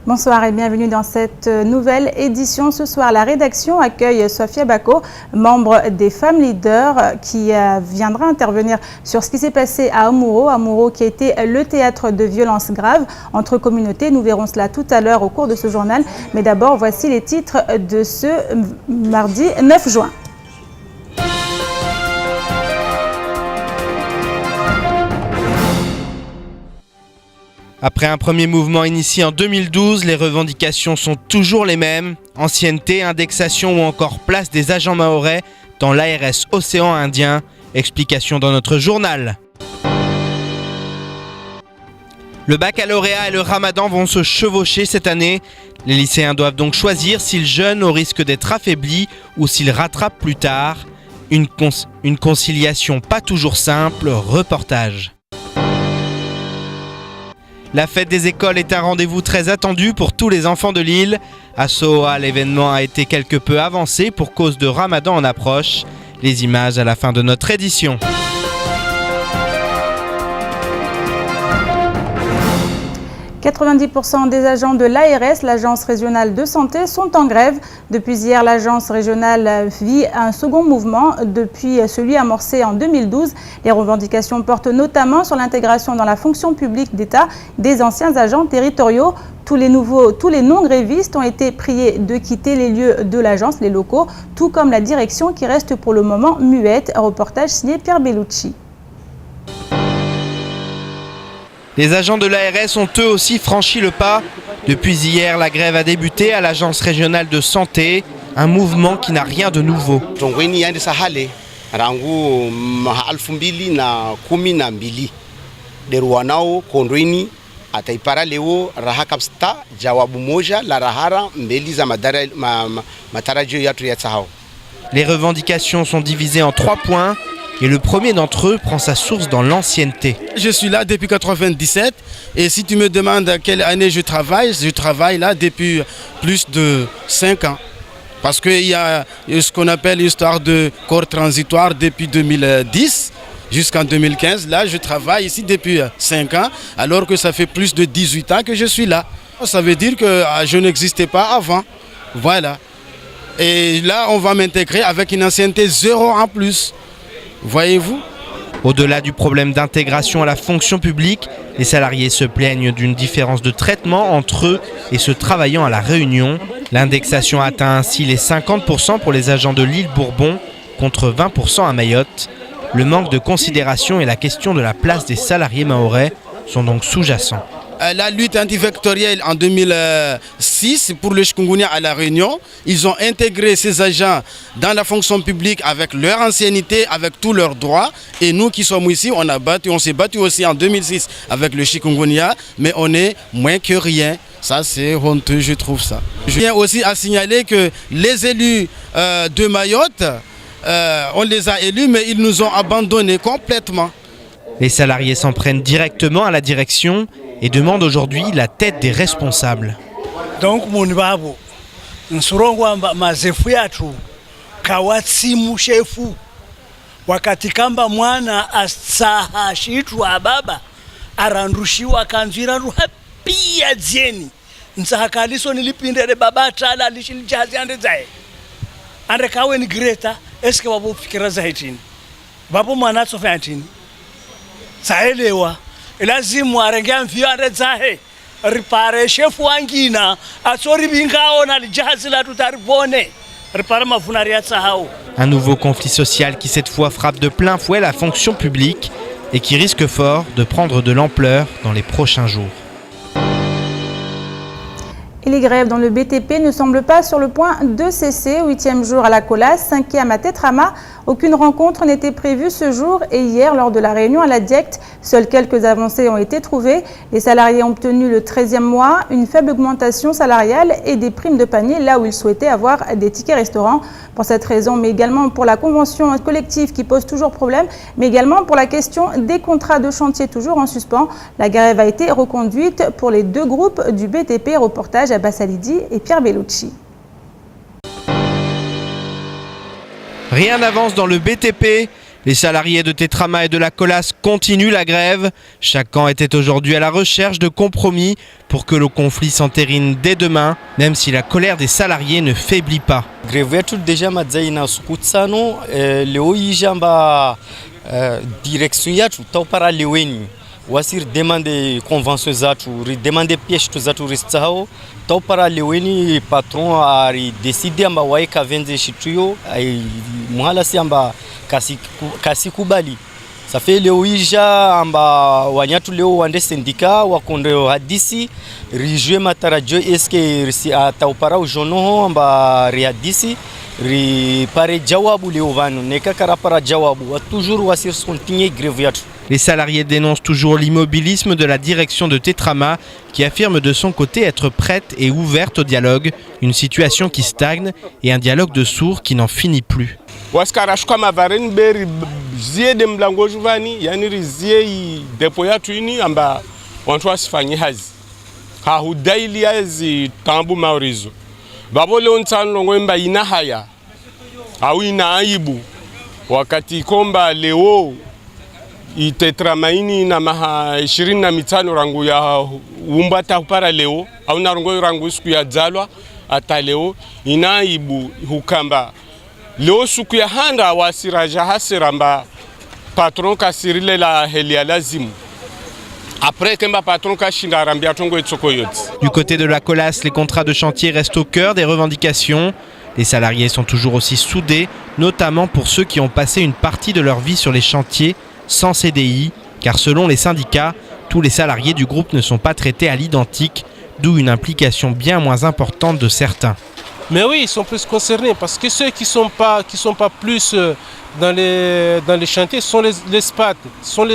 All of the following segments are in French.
Bonsoir et bienvenue dans cette nouvelle édition. Ce soir, la rédaction accueille Sofia Bako, membre des femmes leaders, qui viendra intervenir sur ce qui s'est passé à Amuro. Amuro qui a été le théâtre de violences graves entre communautés. Nous verrons cela tout à l'heure au cours de ce journal. Mais d'abord, voici les titres de ce mardi 9 juin. Après un premier mouvement initié en 2012, les revendications sont toujours les mêmes. Ancienneté, indexation ou encore place des agents mahorais dans l'ARS Océan Indien. Explication dans notre journal. Le baccalauréat et le ramadan vont se chevaucher cette année. Les lycéens doivent donc choisir s'ils jeûnent au risque d'être affaiblis ou s'ils rattrapent plus tard. Une conciliation pas toujours simple, reportage. La fête des écoles est un rendez-vous très attendu pour tous les enfants de l'île. À Sohoa, l'événement a été quelque peu avancé pour cause de Ramadan en approche. Les images à la fin de notre édition. « 90% des agents de l'ARS, l'Agence régionale de santé, sont en grève. Depuis hier, l'agence régionale vit un second mouvement depuis celui amorcé en 2012. Les revendications portent notamment sur l'intégration dans la fonction publique d'État des anciens agents territoriaux. Tous les non-grévistes ont été priés de quitter les lieux de l'agence, les locaux, tout comme la direction qui reste pour le moment muette. Un reportage signé Pierre Bellucci. Les agents de l'ARS ont eux aussi franchi le pas. Depuis hier, la grève a débuté à l'Agence régionale de santé, un mouvement qui n'a rien de nouveau. Les revendications sont divisées en 3 points. Et le premier d'entre eux prend sa source dans l'ancienneté. Je suis là depuis 1997 et si tu me demandes à quelle année je travaille là depuis plus de 5 ans. Parce qu'il y a ce qu'on appelle l'histoire de corps transitoire depuis 2010 jusqu'en 2015. Là, je travaille ici depuis 5 ans alors que ça fait plus de 18 ans que je suis là. Ça veut dire que je n'existais pas avant. Voilà. Et là, on va m'intégrer avec une ancienneté 0 en plus. Voyez-vous ? Au-delà du problème d'intégration à la fonction publique, les salariés se plaignent d'une différence de traitement entre eux et ceux travaillant à La Réunion. L'indexation atteint ainsi les 50% pour les agents de l'île Bourbon contre 20% à Mayotte. Le manque de considération et la question de la place des salariés mahorais sont donc sous-jacents. La lutte antivectorielle en 2006 pour le chikungunya à La Réunion, ils ont intégré ces agents dans la fonction publique avec leur ancienneté, avec tous leurs droits. Et nous qui sommes ici, on s'est battu aussi en 2006 avec le chikungunya, mais on est moins que rien. Ça, c'est honteux, je trouve ça. Je viens aussi à signaler que les élus de Mayotte, on les a élus, mais ils nous ont abandonnés complètement. Les salariés s'en prennent directement à la direction et demandent aujourd'hui la tête des responsables. Donc munibabo nsurongwa mazefu yatu kawatsimu shefu wakati kamba mwana asahashitwa baba arandushiwa kanzira ruha pia dzieni nsahakaliso nilipindere baba tala lishiljazi andezae ande kawe ni greta eske wabo fikira zaitini babo mwana tsofantini saelewa lazima arengea mfio andezahe ripare shefu wangina atsori bingao na lijazi la tutaribone ripare mavunari ya tsahao. Un nouveau conflit social qui cette fois frappe de plein fouet la fonction publique et qui risque fort de prendre de l'ampleur dans les prochains jours. Et les grèves dans le BTP ne semblent pas sur le point de cesser. 8e jour à la Colasse, 5e à Tetrama. Aucune rencontre n'était prévue ce jour et hier lors de la réunion à la DIECT. Seules quelques avancées ont été trouvées. Les salariés ont obtenu le 13e mois, une faible augmentation salariale et des primes de panier là où ils souhaitaient avoir des tickets restaurants. Pour cette raison, mais également pour la convention collective qui pose toujours problème, mais également pour la question des contrats de chantier toujours en suspens. La grève a été reconduite pour les 2 groupes du BTP. Reportage à Bassalidi et Pierre Bellucci. Rien n'avance dans le BTP. Les salariés de Tetrama et de la Colas continuent la grève. Chaque camp était aujourd'hui à la recherche de compromis pour que le conflit s'entérine dès demain, même si la colère des salariés ne faiblit pas. Grève déjà mazaina sukutsano leo ijamba direction yatu taupara leweni wasir demande convention zatu demande pièce tu zatu ristao taupara leweni patron ari décider amba waika venze shituyo muhala si amba kasi kubali ça fait leo ija amba wanyatu leo wande syndicat wakonde hadisi rijue matarajo eske si ataupara ujono amba rihadisi ri pare jawabu leo vanu neka karapara jawabu toujours wasir continue grève yatu. Les salariés dénoncent toujours l'immobilisme de la direction de Tetrama qui affirme de son côté être prête et ouverte au dialogue, une situation qui stagne et un dialogue de sourds qui n'en finit plus. Waskarashka mavareni beri zie de mlango juvani yani rizie depo yatu ini amba wantu wasifanyi hazi hahudaili hazi tambu maurizo babo leo ntano mba ina haya au ina aibu wakati komba leo Tetrama ini na maha 25 rangu ya umbata upara leo au na rangu siku ya dzalwa ata leo inaibu hukamba leo siku ya handa wasiraja hasiramba patron kasirile la helia lazimu. Après que patron kashinda rambia tongo etsoko yote. Du côté de la Colas, les contrats de chantier restent au cœur des revendications. Les salariés sont toujours aussi soudés, notamment pour ceux qui ont passé une partie de leur vie sur les chantiers sans CDI, car selon les syndicats, tous les salariés du groupe ne sont pas traités à l'identique, d'où une implication bien moins importante de certains. Mais oui, ils sont plus concernés parce que ceux qui sont pas plus dans les chantiers sont les SPAT, sont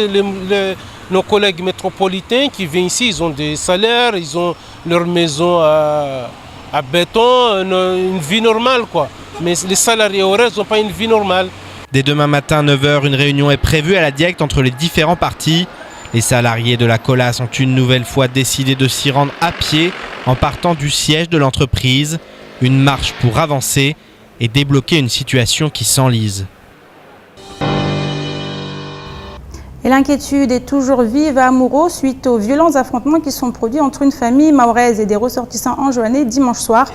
nos collègues métropolitains qui viennent ici, ils ont des salaires, ils ont leur maison à béton, une vie normale quoi. Mais les salariés horaires n'ont pas une vie normale. Dès demain matin 9h, une réunion est prévue à la DIECT entre les différents partis. Les salariés de la Colas ont une nouvelle fois décidé de s'y rendre à pied en partant du siège de l'entreprise. Une marche pour avancer et débloquer une situation qui s'enlise. Et l'inquiétude est toujours vive à Muro suite aux violents affrontements qui sont produits entre une famille mahoraise et des ressortissants enjoannés dimanche soir.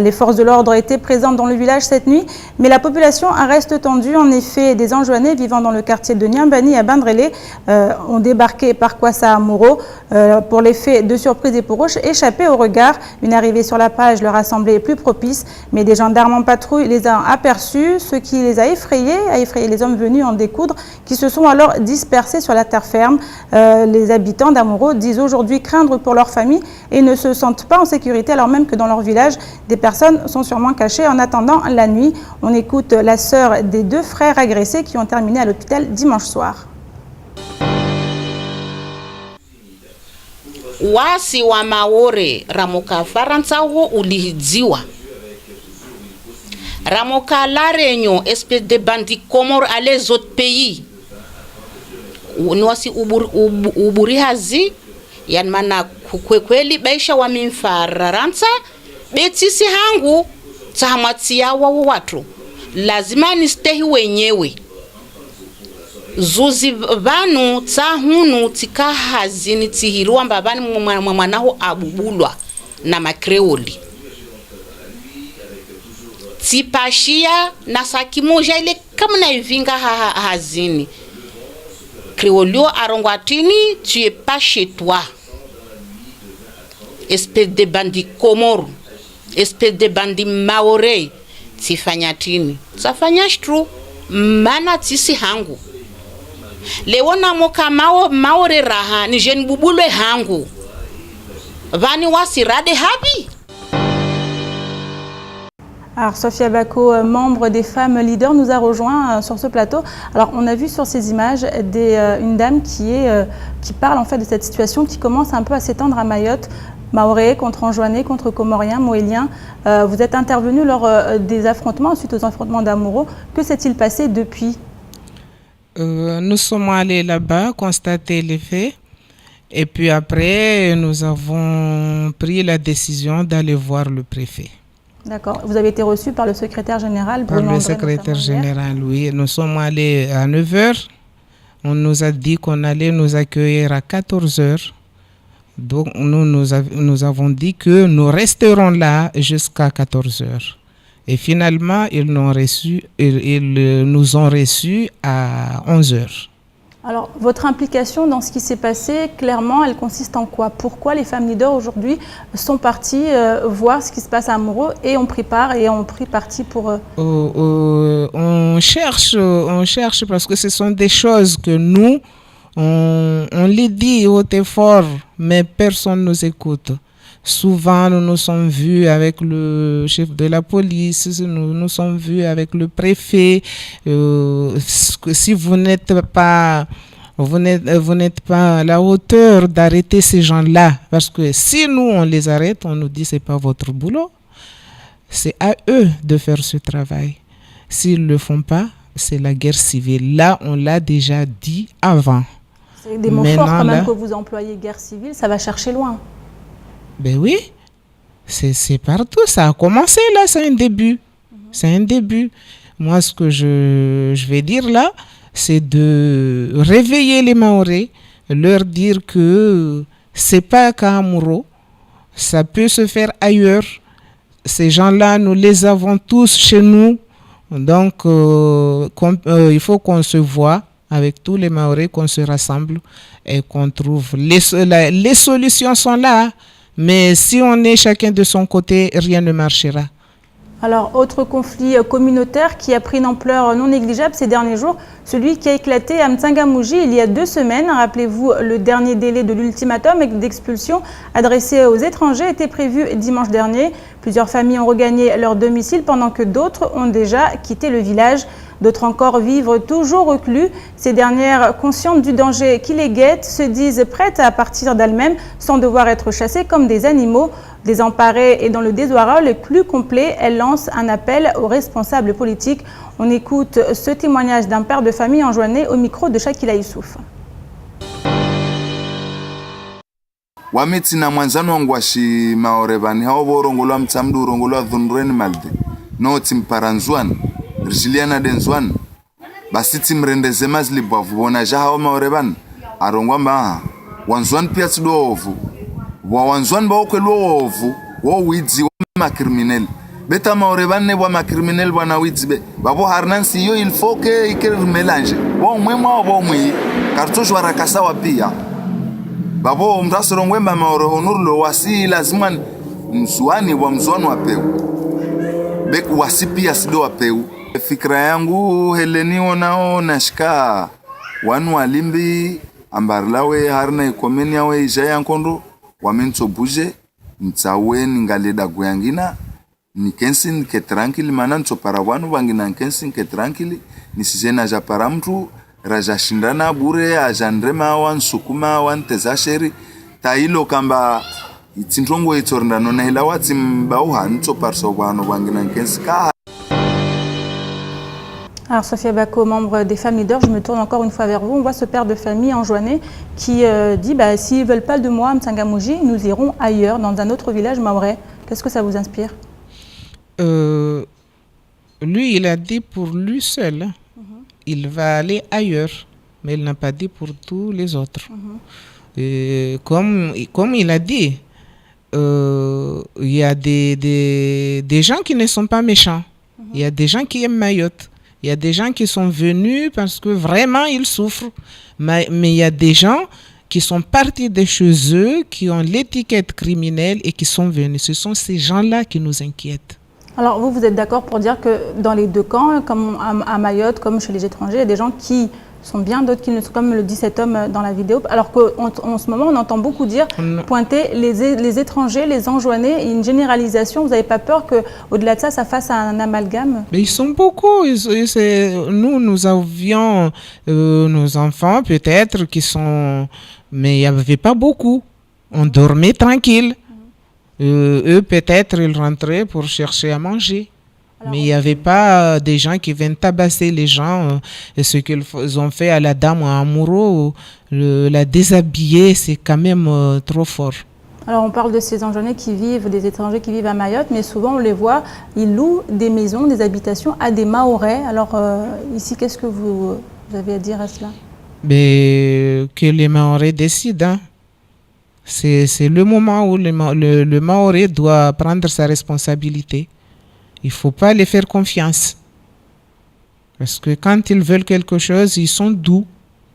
Les forces de l'ordre étaient présentes dans le village cette nuit, mais la population reste tendue. En effet, des enjoannés vivant dans le quartier de Niambani à Bandrélé ont débarqué par Kwassa à Muro. Pour l'effet de surprise et pour échapper au regard, une arrivée sur la plage leur a semblé plus propice, mais des gendarmes en patrouille les ont aperçus, ce qui les a effrayés les hommes venus en découdre, qui se sont alors dispersés sur la terre ferme. Les habitants d'Amuro disent aujourd'hui craindre pour leur famille et ne se sentent pas en sécurité, alors même que dans leur village, des personnes sont sûrement cachées en attendant la nuit. On écoute la sœur des deux frères agressés qui ont terminé à l'hôpital dimanche soir. Wasi wa Maore Ramoka Faransaho ulihidziwa. Ramoka la Réunion, espèce de bandits Comores à les autres pays. Nwasi uburihazi yanmana kweli baisha wa mimfararansa betisi hangu tahamatsia wa watu lazima nistehi wenyewe zuzi vanu tsahunu tikahazini tihirwa mbabani mwanaho abubulwa na makreoli tipashia na sakimoja ile kama na ivinga hazini kreolio arongwatini tu es pas chez toi espèce de bandit Comores, espèce de bandit Maore, tifanya tini tsafanya stru mana tisi hangu leona moka Maore raha ni jeune bubulwe hangu vani wasirade habi. Alors Sophia Bako, membre des femmes leaders, nous a rejoint sur ce plateau. Alors on a vu sur ces images une dame qui parle en fait de cette situation qui commence un peu à s'étendre à Mayotte. Maoré contre Anjouanais, contre Comoriens, Moéliens. Vous êtes intervenu lors des affrontements, suite aux affrontements d'Amuro. Que s'est-il passé depuis? Nous sommes allés là-bas, constater les faits. Et puis après, nous avons pris la décision d'aller voir le préfet. D'accord. Vous avez été reçu par le secrétaire général Bruno Par le André, secrétaire notamment hier. général, oui. Nous sommes allés à 9 h. On nous a dit qu'on allait nous accueillir à 14 h. Donc nous avons dit que nous resterons là jusqu'à 14 h. Et finalement, ils nous ont reçus à 11 h. Alors, votre implication dans ce qui s'est passé, clairement, elle consiste en quoi? Pourquoi les femmes leaders aujourd'hui sont parties voir ce qui se passe à Muro et ont pris part et ont pris parti pour... On cherche parce que ce sont des choses que nous, on les dit haut et fort, mais personne ne nous écoute. Souvent, nous nous sommes vus avec le chef de la police, nous nous sommes vus avec le préfet. Si vous n'êtes pas à la hauteur d'arrêter ces gens-là, parce que si nous, on les arrête, on nous dit c'est pas votre boulot. C'est à eux de faire ce travail. S'ils ne le font pas, c'est la guerre civile. Là, on l'a déjà dit avant. C'est des mots forts quand même que vous employez, guerre civile, ça va chercher loin. Ben oui, c'est partout. Ça a commencé là, c'est un début. C'est un début. Moi, ce que je vais dire là, c'est de réveiller les Mahorais, leur dire que c'est pas qu'à Muro, ça peut se faire ailleurs. Ces gens-là, nous les avons tous chez nous. Donc, il faut qu'on se voit avec tous les Mahorais, qu'on se rassemble et qu'on trouve. Les solutions sont là. Mais si on est chacun de son côté, rien ne marchera. Alors, autre conflit communautaire qui a pris une ampleur non négligeable ces derniers jours, celui qui a éclaté à Mtsangamouji il y a 2 semaines. Rappelez-vous, le dernier délai de l'ultimatum d'expulsion adressé aux étrangers était prévu dimanche dernier. Plusieurs familles ont regagné leur domicile pendant que d'autres ont déjà quitté le village. D'autres encore vivent toujours reclus. Ces dernières, conscientes du danger qui les guette, se disent prêtes à partir d'elles-mêmes sans devoir être chassées comme des animaux. Désemparées et dans le désarroi le plus complet, elles lancent un appel aux responsables politiques. On écoute ce témoignage d'un père de famille enjoigné au micro de Shakila Youssouf. Wamiti na mwanzano wangu washi maorevani hao borongolo mtsamdu rongolo dhunreni malde no timparanzwan rijiliana denzwan basi timrendeze mazli bwavu bona jaha maorevan arongwa ma wanzwan pia tdovu wa wanzwan ba okwelo ovu wo widzi ma criminel beta maorevan ne ma criminel bana widzi be babo harnansi yo il faut que ikere mélange wo mwema wo mwi kartouche warakasa wa pia babo mtasoro ngwemba maoro honurlo wasi lazima msuani wa mzwano wa peu beku wasi pia sido wa peu. Fikra yangu heleni onao nashika wanu walimbi ambarlawe harna ikomeni yawe ijaya nkondo wamenso buje mtsawe ningaleda guyangina nikensin ke tranquili mananso para wanu wangina nikensin ke tranquili nisijena ja para mtu raja shindana bure ajandrema wan sukuma wan tezasheri tailo kamba itindrongo itorndano na hila watim bauha nso parso wanu wangina nikensin ka. Alors Sophia Bako, membre des familles leaders, je me tourne encore une fois vers vous. On voit ce père de famille enjoigné qui dit s'ils ne veulent pas de moi à Mtsangamouji, nous irons ailleurs, dans un autre village mahorais. Qu'est-ce que ça vous inspire? Lui, il a dit pour lui seul, il va aller ailleurs, mais il n'a pas dit pour tous les autres. Comme il a dit, il y a des gens qui ne sont pas méchants. Il y a des gens qui aiment Mayotte. Il y a des gens qui sont venus parce que vraiment ils souffrent. Mais il y a des gens qui sont partis de chez eux, qui ont l'étiquette criminelle et qui sont venus. Ce sont ces gens-là qui nous inquiètent. Alors vous êtes d'accord pour dire que dans les deux camps, comme à Mayotte, comme chez les étrangers, il y a des gens qui sont bien, d'autres qui ne sont, comme le dit cet homme dans la vidéo. Alors qu'en ce moment, on entend beaucoup dire, pointer les étrangers, les enjoigner, une généralisation. Vous n'avez pas peur qu'au-delà de ça, ça fasse un amalgame? Mais ils sont beaucoup. Nous avions nos enfants peut-être qui sont... Mais il n'y avait pas beaucoup. On dormait tranquille. Eux, peut-être, ils rentraient pour chercher à manger. Mais il n'y avait pas des gens qui viennent tabasser les gens. Ce qu'ils ont fait à la dame à Muro, la déshabiller, c'est quand même trop fort. Alors on parle de ces Anjonnais qui vivent, des étrangers qui vivent à Mayotte, mais souvent on les voit, ils louent des maisons, des habitations à des Mahorais. Alors ici, qu'est-ce que vous avez à dire à cela? Mais que les Mahorais décident. Hein. C'est le moment où le Mahorais doit prendre sa responsabilité. Il ne faut pas les faire confiance. Parce que quand ils veulent quelque chose, ils sont doux.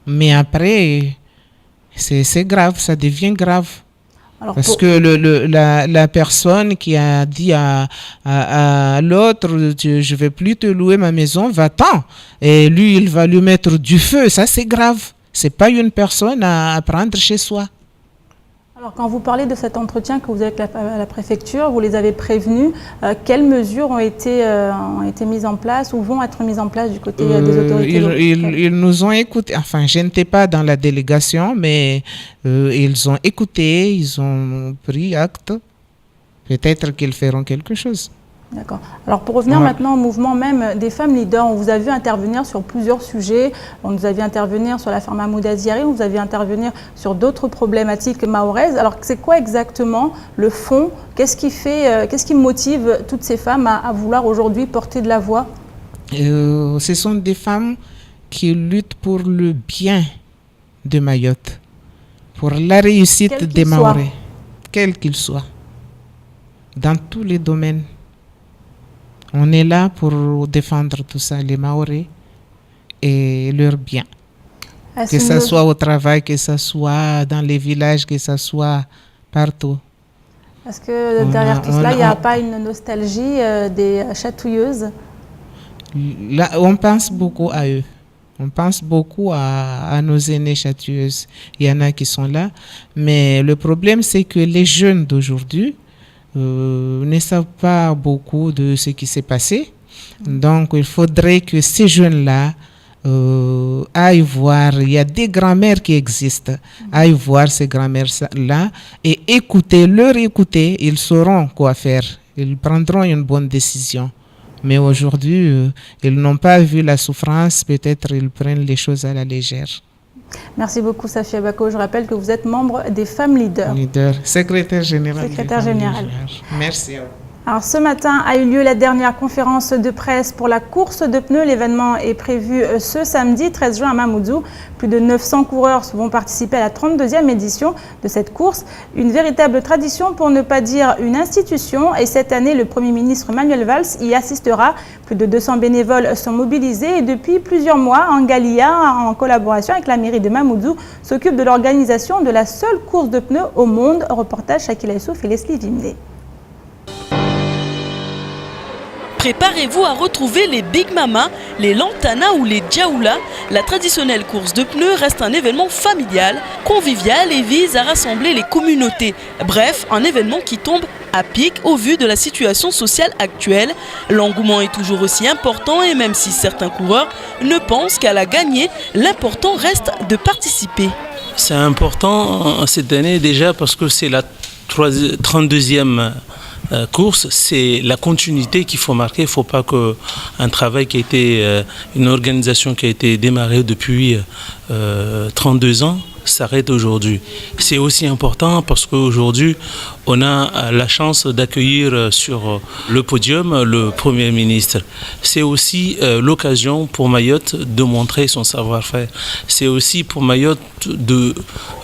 Mais après, c'est grave, ça devient grave. Alors parce que la personne qui a dit à l'autre, je ne vais plus te louer ma maison, va-t'en. Et lui, il va lui mettre du feu. Ça, c'est grave. Ce n'est pas une personne à prendre chez soi. Alors, quand vous parlez de cet entretien que vous avez avec la préfecture, vous les avez prévenus. Quelles mesures ont été mises en place ou vont être mises en place du côté des autorités? Ils nous ont écoutés. Enfin, je n'étais pas dans la délégation, mais ils ont écouté, ils ont pris acte. Peut-être qu'ils feront quelque chose. D'accord. Alors pour revenir maintenant au mouvement même des femmes leaders, on vous a vu intervenir sur plusieurs sujets. On nous a vu intervenir sur l'affaire Mahmoud Aziari, on vous a vu intervenir sur d'autres problématiques mahoraises. Alors c'est quoi exactement le fond? Qu'est-ce qui motive toutes ces femmes à vouloir aujourd'hui porter de la voix? Ce sont des femmes qui luttent pour le bien de Mayotte, pour la réussite des Mahorais, quel qu'il soit, dans tous les domaines. On est là pour défendre tout ça, les Mahorais et leur bien. Que ce soit au travail, que ce soit dans les villages, que ce soit partout. Est-ce que derrière tout cela, il n'y a pas une nostalgie des chatouilleuses? Là, on pense beaucoup à eux. On pense beaucoup à nos aînés chatouilleuses. Il y en a qui sont là. Mais le problème, c'est que les jeunes d'aujourd'hui ne savent pas beaucoup de ce qui s'est passé. Donc, il faudrait que ces jeunes-là aillent voir. Il y a des grands-mères qui existent. Aillent voir ces grands-mères-là et leur écouter. Ils sauront quoi faire. Ils prendront une bonne décision. Mais aujourd'hui, ils n'ont pas vu la souffrance. Peut-être ils prennent les choses à la légère. Merci beaucoup, Safia Bako. Je rappelle que vous êtes membre des Femmes Leaders. Secrétaire général. Secrétaire général. Merci à vous. Alors, ce matin a eu lieu la dernière conférence de presse pour la course de pneus. L'événement est prévu ce samedi 13 juin à Mamoudzou. Plus de 900 coureurs vont participer à la 32e édition de cette course. Une véritable tradition, pour ne pas dire une institution. Et cette année, le Premier ministre Manuel Valls y assistera. Plus de 200 bénévoles sont mobilisés et depuis plusieurs mois, Angalia, en collaboration avec la mairie de Mamoudzou, s'occupe de l'organisation de la seule course de pneus au monde. Reportage Shakila Youssouf et Leslie Vimde. Préparez-vous à retrouver les Big Mama, les Lantana ou les Djaoula. La traditionnelle course de pneus reste un événement familial, convivial et vise à rassembler les communautés. Bref, un événement qui tombe à pic au vu de la situation sociale actuelle. L'engouement est toujours aussi important et même si certains coureurs ne pensent qu'à la gagner, l'important reste de participer. C'est important cette année déjà parce que c'est la 32e course, c'est la continuité qu'il faut marquer. Il ne faut pas qu'un travail qui a été, une organisation qui a été démarrée depuis 32 ans s'arrête aujourd'hui. C'est aussi important parce qu'aujourd'hui, on a la chance d'accueillir sur le podium le Premier ministre. C'est aussi l'occasion pour Mayotte de montrer son savoir-faire. C'est aussi pour Mayotte de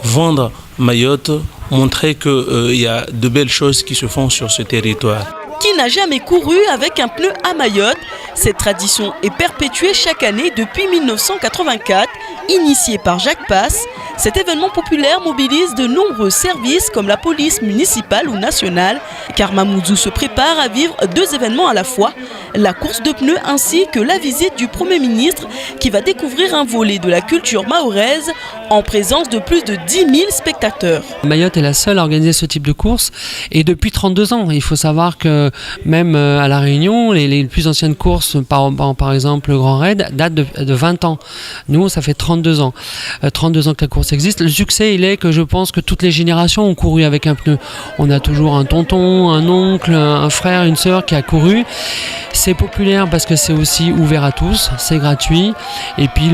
vendre Mayotte, montrer qu'il y a de belles choses qui se font sur ce territoire. Qui n'a jamais couru avec un pneu à Mayotte? Cette tradition est perpétuée chaque année depuis 1984, initiée par Jacques Passe. Cet événement populaire mobilise de nombreux services comme la police municipale ou nationale, car Mamoudzou se prépare à vivre deux événements à la fois, la course de pneus ainsi que la visite du Premier ministre qui va découvrir un volet de la culture mahoraise en présence de plus de 10 000 spectateurs. Mayotte est la seule à organiser ce type de course et depuis 32 ans. Il faut savoir que même à La Réunion, les plus anciennes courses, par exemple le Grand Raid, datent de 20 ans. Nous, ça fait 32 ans. 32 ans que la course existe. Le succès, il est que je pense que toutes les générations ont couru avec un pneu. On a toujours un tonton, un oncle, un frère, une sœur qui a couru. C'est populaire parce que c'est aussi ouvert à tous, c'est gratuit. Et puis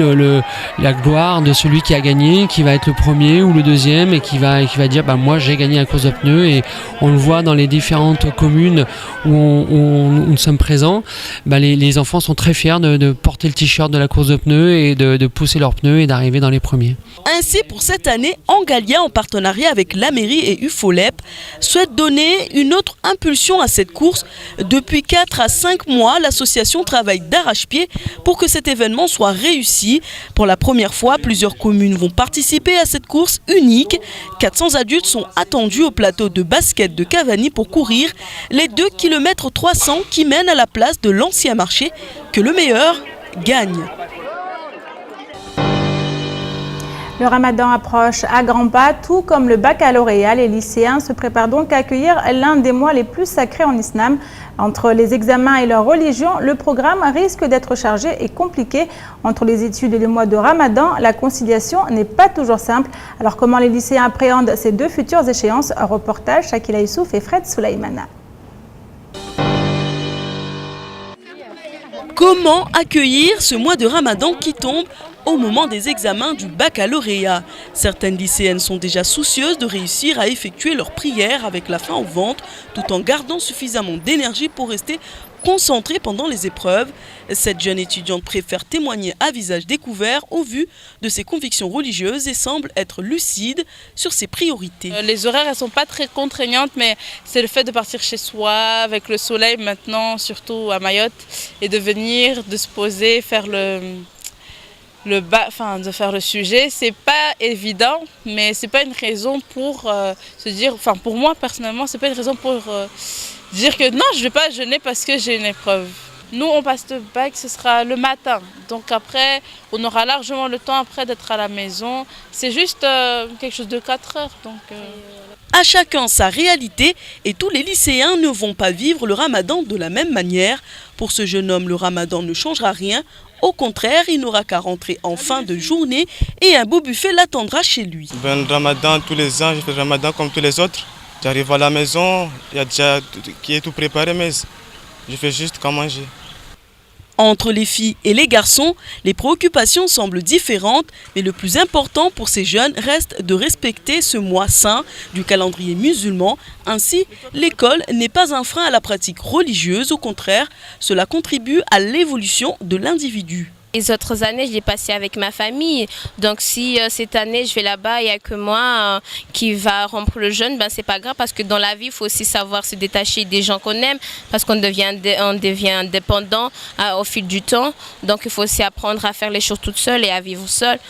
la gloire de celui qui a gagné, qui va être le premier ou le deuxième et qui va dire moi j'ai gagné la course de pneus. Et on le voit dans les différentes communes où nous sommes présents. Les enfants sont très fiers de porter le t-shirt de la course de pneus et de pousser leurs pneus et d'arriver dans les premiers. Ainsi, pour cette année, Angalia, en partenariat avec la mairie et UFOLEP, souhaite donner une autre impulsion à cette course. Depuis 4 à 5 mois, l'association travaille d'arrache-pied pour que cet événement soit réussi. Pour la première fois, plusieurs communes vont participer à cette course unique. 400 adultes sont attendus au plateau de basket de Cavani pour courir les 2 km 300 qui mènent à la place de l'ancien marché. Que le meilleur gagne. Le ramadan approche à grands pas, tout comme le baccalauréat. Les lycéens se préparent donc à accueillir l'un des mois les plus sacrés en islam. Entre les examens et leur religion, le programme risque d'être chargé et compliqué. Entre les études et le mois de ramadan, la conciliation n'est pas toujours simple. Alors comment les lycéens appréhendent ces 2 futures échéances? Un reportage, Shakila Youssouf et Fred Soulaïmana. Comment accueillir ce mois de ramadan qui tombe au moment des examens du baccalauréat? Certaines lycéennes sont déjà soucieuses de réussir à effectuer leurs prières avec la faim au ventre, tout en gardant suffisamment d'énergie pour rester concentrée pendant les épreuves. Cette jeune étudiante préfère témoigner à visage découvert au vu de ses convictions religieuses et semble être lucide sur ses priorités. Les horaires ne sont pas très contraignantes, mais c'est le fait de partir chez soi avec le soleil maintenant, surtout à Mayotte, et de venir, de se poser, faire de faire le sujet. C'est pas évident, mais c'est pas une raison pour se dire, pour moi personnellement, c'est pas une raison pour dire que non, je vais pas jeûner parce que j'ai une épreuve. Nous, on passe le bac, ce sera le matin. Donc après, on aura largement le temps après d'être à la maison. C'est juste quelque chose de 4 heures. À chacun sa réalité et tous les lycéens ne vont pas vivre le ramadan de la même manière. Pour ce jeune homme, le ramadan ne changera rien. Au contraire, il n'aura qu'à rentrer en fin de journée et un beau buffet l'attendra chez lui. Le ramadan, tous les ans, je fais le ramadan comme tous les autres. J'arrive à la maison, il y a déjà qui est tout préparé, mais je fais juste qu'à manger. Entre les filles et les garçons, les préoccupations semblent différentes, mais le plus important pour ces jeunes reste de respecter ce mois saint du calendrier musulman. Ainsi, l'école n'est pas un frein à la pratique religieuse, au contraire, cela contribue à l'évolution de l'individu. Les autres années, je l'ai passé avec ma famille. Donc si cette année, je vais là-bas, il n'y a que moi qui va rompre le jeûne, c'est pas grave parce que dans la vie, il faut aussi savoir se détacher des gens qu'on aime parce qu'on devient dépendant au fil du temps. Donc il faut aussi apprendre à faire les choses toute seule et à vivre seule.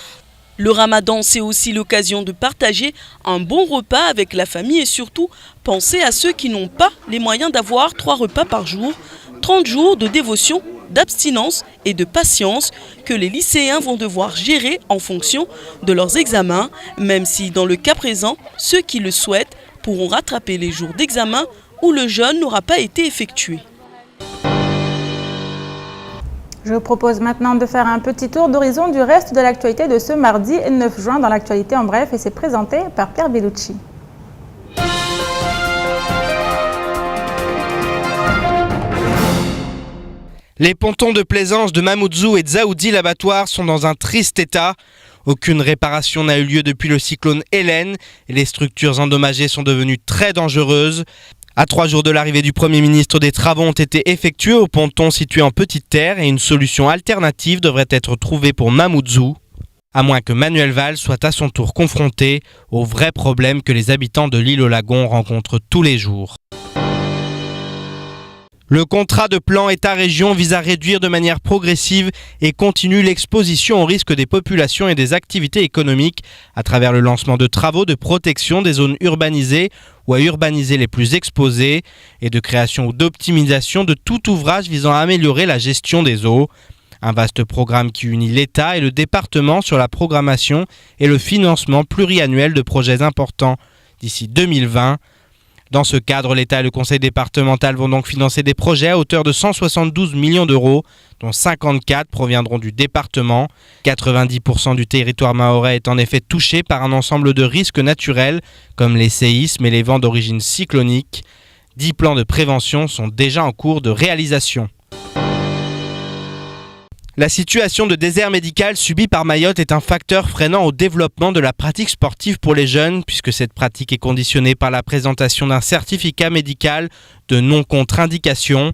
Le ramadan, c'est aussi l'occasion de partager un bon repas avec la famille et surtout penser à ceux qui n'ont pas les moyens d'avoir 3 repas par jour. 30 jours de dévotion, d'abstinence et de patience que les lycéens vont devoir gérer en fonction de leurs examens, même si dans le cas présent, ceux qui le souhaitent pourront rattraper les jours d'examen où le jeûne n'aura pas été effectué. Je vous propose maintenant de faire un petit tour d'horizon du reste de l'actualité de ce mardi 9 juin dans l'actualité en bref et c'est présenté par Pierre Bellucci. Les pontons de plaisance de Mamoudzou et Dzaoudi l'abattoir sont dans un triste état. Aucune réparation n'a eu lieu depuis le cyclone Hélène et les structures endommagées sont devenues très dangereuses. À 3 jours de l'arrivée du Premier ministre, des travaux ont été effectués au ponton situé en Petite Terre et une solution alternative devrait être trouvée pour Mamoudzou, à moins que Manuel Valls soit à son tour confronté aux vrais problèmes que les habitants de l'île aux Lagons rencontrent tous les jours. Le contrat de plan État-région vise à réduire de manière progressive et continue l'exposition au risque des populations et des activités économiques à travers le lancement de travaux de protection des zones urbanisées ou à urbaniser les plus exposées et de création ou d'optimisation de tout ouvrage visant à améliorer la gestion des eaux. Un vaste programme qui unit l'État et le département sur la programmation et le financement pluriannuel de projets importants d'ici 2020. Dans ce cadre, l'État et le Conseil départemental vont donc financer des projets à hauteur de 172 millions d'euros, dont 54 proviendront du département. 90% du territoire mahorais est en effet touché par un ensemble de risques naturels, comme les séismes et les vents d'origine cyclonique. 10 plans de prévention sont déjà en cours de réalisation. La situation de désert médical subie par Mayotte est un facteur freinant au développement de la pratique sportive pour les jeunes, puisque cette pratique est conditionnée par la présentation d'un certificat médical de non-contre-indication.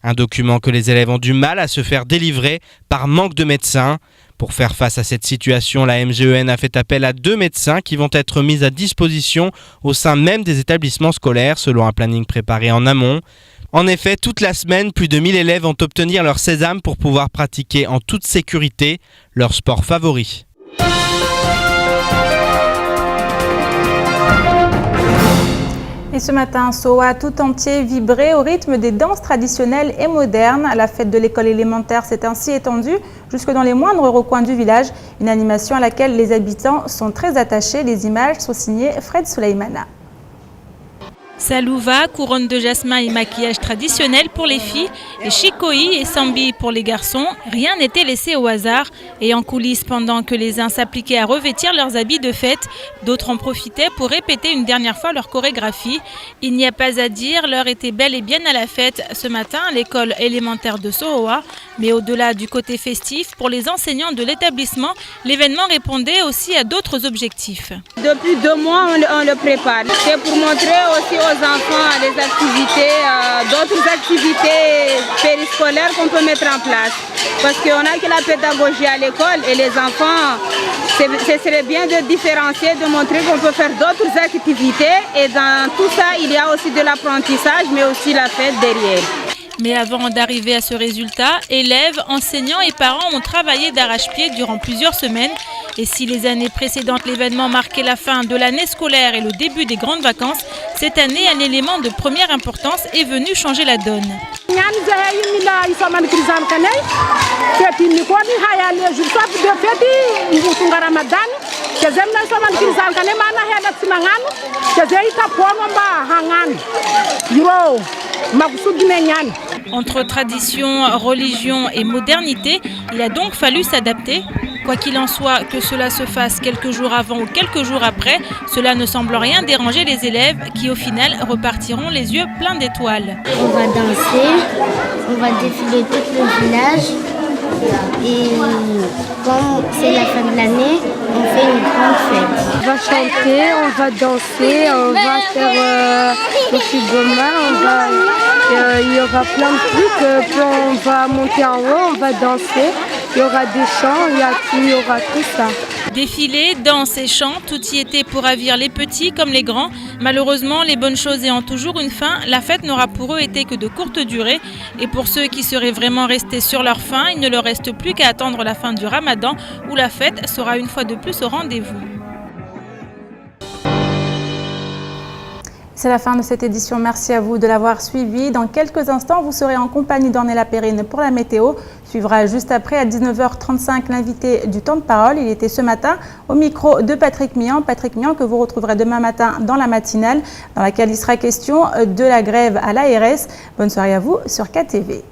Un document que les élèves ont du mal à se faire délivrer par manque de médecins. Pour faire face à cette situation, la MGEN a fait appel à 2 médecins qui vont être mis à disposition au sein même des établissements scolaires, selon un planning préparé en amont. En effet, toute la semaine, plus de 1000 élèves vont obtenir leur sésame pour pouvoir pratiquer en toute sécurité leur sport favori. Et ce matin, Soa tout entier vibrait au rythme des danses traditionnelles et modernes. La fête de l'école élémentaire s'est ainsi étendue jusque dans les moindres recoins du village. Une animation à laquelle les habitants sont très attachés. Les images sont signées Fred Souleymana. Salouva, couronne de jasmin et maquillage traditionnel pour les filles, et chikoï et sambi pour les garçons, rien n'était laissé au hasard. Et en coulisses, pendant que les uns s'appliquaient à revêtir leurs habits de fête, d'autres en profitaient pour répéter une dernière fois leur chorégraphie. Il n'y a pas à dire, l'heure était bel et bien à la fête ce matin à l'école élémentaire de Sohoa. Mais au-delà du côté festif, pour les enseignants de l'établissement, l'événement répondait aussi à d'autres objectifs. Depuis 2 mois, on le prépare. C'est pour montrer aussi aux enfants des activités, d'autres activités périscolaires qu'on peut mettre en place. Parce qu'on a que la pédagogie à l'école et les enfants, ce serait bien de différencier, de montrer qu'on peut faire d'autres activités. Et dans tout ça, il y a aussi de l'apprentissage, mais aussi la fête derrière. Mais avant d'arriver à ce résultat, élèves, enseignants et parents ont travaillé d'arrache-pied durant plusieurs semaines. Et si les années précédentes, l'événement marquait la fin de l'année scolaire et le début des grandes vacances, cette année, un élément de première importance est venu changer la donne. Entre tradition, religion et modernité, il a donc fallu s'adapter. Quoi qu'il en soit, que cela se fasse quelques jours avant ou quelques jours après, cela ne semble rien déranger les élèves qui au final repartiront les yeux pleins d'étoiles. On va danser, on va défiler tout le village et quand c'est la fin de l'année, on fait une grande fête. On va chanter, on va danser, on va faire le figoma, il y aura plein de trucs, puis on va monter en haut, on va danser, il y aura des chants, il y aura tout ça. Défilés, danse et chants, tout y était pour ravir les petits comme les grands. Malheureusement, les bonnes choses ayant toujours une fin, la fête n'aura pour eux été que de courte durée. Et pour ceux qui seraient vraiment restés sur leur faim, il ne leur reste plus qu'à attendre la fin du Ramadan où la fête sera une fois de plus au rendez-vous. C'est la fin de cette édition. Merci à vous de l'avoir suivi. Dans quelques instants, vous serez en compagnie d'Ornella Perrine pour la météo. Suivra juste après à 19h35 l'invité du temps de parole. Il était ce matin au micro de Patrick Mian. Patrick Mian que vous retrouverez demain matin dans la matinale dans laquelle il sera question de la grève à l'ARS. Bonne soirée à vous sur KTV.